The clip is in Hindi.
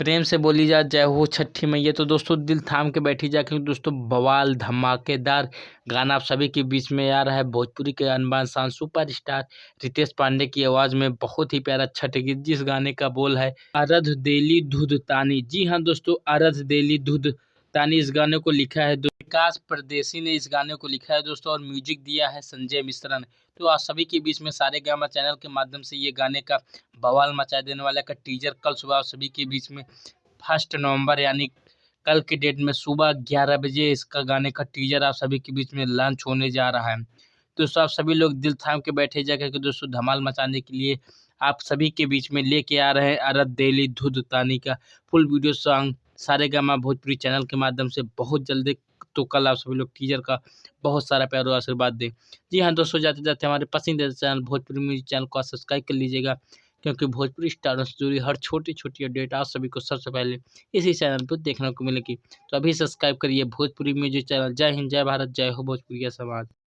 प्रेम से बोली जा जय हो छठी मैया। तो दोस्तों दिल थाम के बैठी जा, क्योंकि दोस्तों बवाल धमाकेदार गाना आप सभी के बीच में आ रहा है। भोजपुरी के अनबान शान सुपरस्टार रितेश पांडे की आवाज में बहुत ही प्यारा छठ गीत, जिस गाने का बोल है अरध देली दूध तानी। जी हाँ दोस्तों, अरध देली दूध तानी इस गाने को लिखा है विकास परदेसी ने इस गाने को लिखा है दोस्तों, और म्यूजिक दिया है संजय मिश्रा ने। तो आप सभी के बीच में सारेगामा चैनल के माध्यम से ये गाने का बवाल मचा देने वाला का टीजर कल सुबह आप सभी के बीच में 1 नवंबर यानी कल के डेट में सुबह 11 बजे इसका गाने का टीजर आप सभी के बीच में लॉन्च होने जा रहा है। दोस्तों आप सभी लोग दिल थाम के बैठे जा, करके दोस्तों धमाल मचाने के लिए आप सभी के बीच में लेके आ रहे हैं अरद देली धुध तानी का full video song Saregama Bhojpuri channel के माध्यम से बहुत जल्दी। तो कल आप सभी लोग टीजर का बहुत सारा प्यार और आशीर्वाद दें। जी हाँ दोस्तों, जाते जाते हमारे पसंदीदा चैनल भोजपुरी म्यूजिक चैनल को सब्सक्राइब कर लीजिएगा, क्योंकि भोजपुरी स्टारों से जुड़ी हर छोटी छोटी अपडेट आप सभी को सबसे पहले इसी चैनल पर देखने को मिलेगी। तो अभी सब्सक्राइब करिए भोजपुरी म्यूजिक चैनल। जय हिंद, जय भारत, जय हो भोजपुरी समाज।